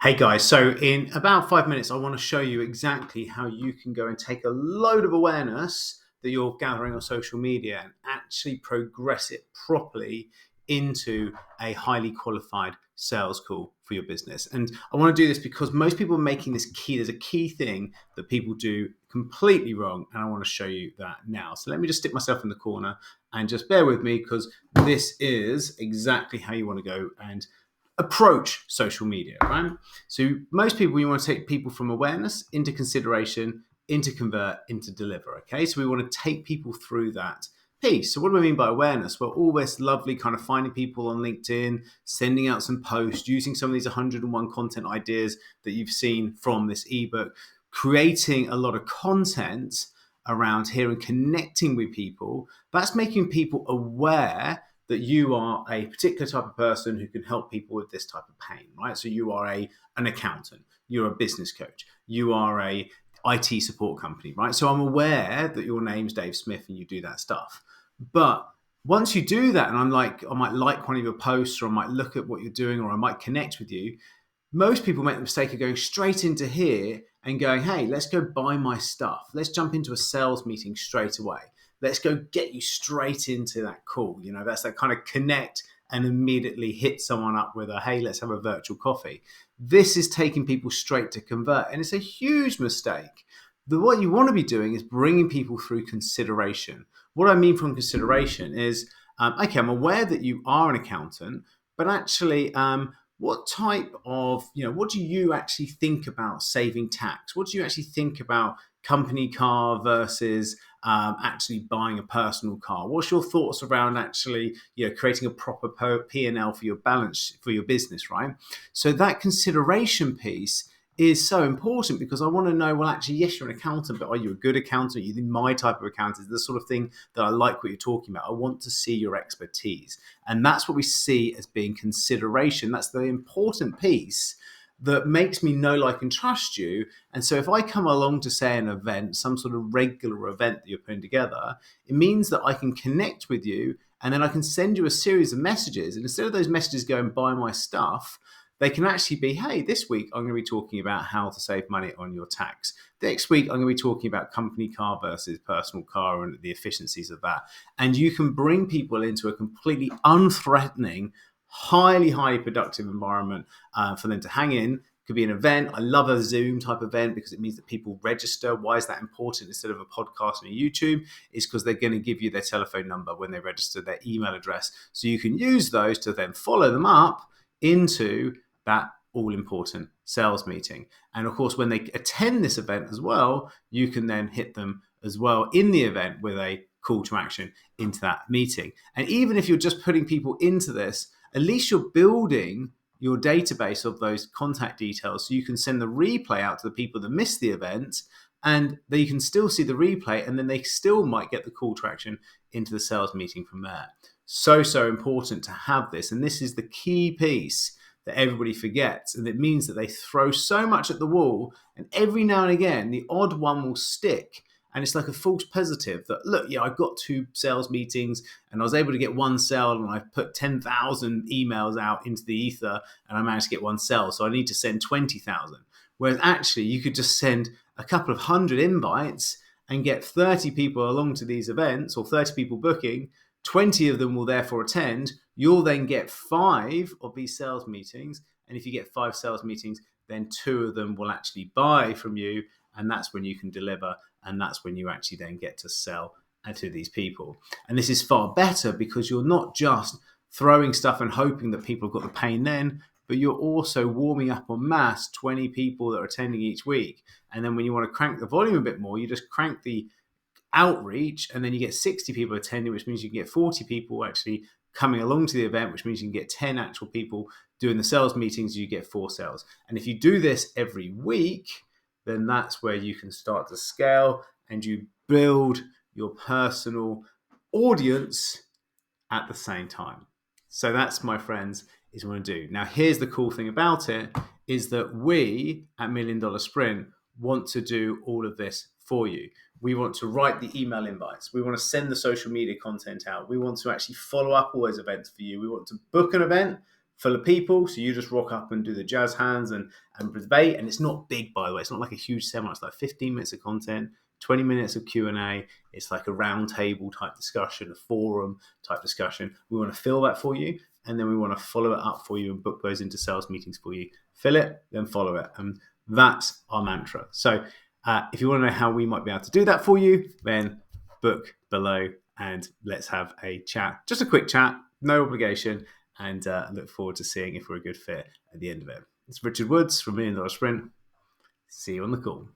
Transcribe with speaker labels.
Speaker 1: Hey guys, so in about 5 minutes, I want to show you exactly how you can go and take a load of awareness that you're gathering on social media and actually progress it properly into a highly qualified sales call for your business. And I want to do this because most people are making this key. There's a key thing that people do completely wrong, and I want to show you that now. So let me just stick myself in the corner and just bear with me because this is exactly how you want to go and approach social media, right? So most people, we want to take people from awareness into consideration, into convert, into deliver. Okay, so we want to take people through that piece. So what do I mean by awareness? Well, all this lovely kind of finding people on LinkedIn, sending out some posts, using some of these 101 content ideas that you've seen from this ebook, creating a lot of content around here and connecting with people. That's making people aware that you are a particular type of person who can help people with this type of pain, right? So you are an accountant, you're a business coach, you are a IT support company, right? So I'm aware that your name's Dave Smith and you do that stuff. But once you do that, and I might like one of your posts, or I might look at what you're doing, or I might connect with you, most people make the mistake of going straight into here and going, hey, let's go buy my stuff. Let's jump into a sales meeting straight away. Let's go get you straight into that call. You know, that's that kind of connect and immediately hit someone up with a, hey, let's have a virtual coffee. This is taking people straight to convert. And it's a huge mistake. What you want to be doing is bringing people through consideration. What I mean from consideration is, okay, I'm aware that you are an accountant, but actually, what type of, what do you actually think about saving tax? What do you actually think about company car versus actually buying a personal car? What's your thoughts around actually, creating a proper P&L for your balance for your business, right? So that consideration piece is so important because I want to know, well, actually, yes, you're an accountant, but are you a good accountant? Are you my type of accountant? The sort of thing that I like what you're talking about. I want to see your expertise. And that's what we see as being consideration. That's the important piece that makes me know, like, and trust you. And so if I come along to, say, an event, some sort of regular event that you're putting together, it means that I can connect with you and then I can send you a series of messages. And instead of those messages going, buy my stuff, they can actually be, hey, this week I'm going to be talking about how to save money on your tax. Next week, I'm going to be talking about company car versus personal car and the efficiencies of that. And you can bring people into a completely unthreatening, highly, highly productive environment for them to hang in. Could be an event. I love a Zoom type event because it means that people register. Why is that important instead of a podcast and a YouTube? Is because they're going to give you their telephone number when they register, their email address. So you can use those to then follow them up into that all-important sales meeting. And of course, when they attend this event as well, you can then hit them as well in the event with a call to action into that meeting. And even if you're just putting people into this, at least you're building your database of those contact details so you can send the replay out to the people that missed the event, and they can still see the replay, and then they still might get the call to action into the sales meeting from there. So important to have this. And this is the key piece that everybody forgets. And it means that they throw so much at the wall, and every now and again, the odd one will stick. And it's like a false positive that, look, yeah, I got 2 sales meetings and I was able to get 1 sale, and I put 10,000 emails out into the ether and I managed to get 1 sale. So I need to send 20,000. Whereas actually you could just send a couple of 100 invites and get 30 people along to these events, or 30 people booking. 20 of them will therefore attend. You'll then get 5 of these sales meetings. And if you get 5 sales meetings, then 2 of them will actually buy from you. And that's when you can deliver. And that's when you actually then get to sell to these people. And this is far better because you're not just throwing stuff and hoping that people have got the pain then, but you're also warming up en masse 20 people that are attending each week. And then when you want to crank the volume a bit more, you just crank the outreach, and then you get 60 people attending, which means you can get 40 people actually coming along to the event, which means you can get 10 actual people doing the sales meetings. You get 4 sales. And if you do this every week, then that's where you can start to scale and you build your personal audience at the same time. So that's, my friends, is what I do. Now, here's the cool thing about it is that we at Million Dollar Sprint want to do all of this for you. We want to write the email invites. We want to send the social media content out. We want to actually follow up all those events for you. We want to book an event full of people. So you just rock up and do the jazz hands and debate. And it's not big, by the way. It's not like a huge seminar. It's like 15 minutes of content, 20 minutes of Q&A. It's like a round table type discussion, a forum type discussion. We want to fill that for you. And then we want to follow it up for you and book those into sales meetings for you. Fill it, then follow it. And that's our mantra. So if you want to know how we might be able to do that for you, then book below and let's have a chat. Just a quick chat, no obligation, and look forward to seeing if we're a good fit at the end of it. It's Richard Woods from $1 Million Sprint. See you on the call.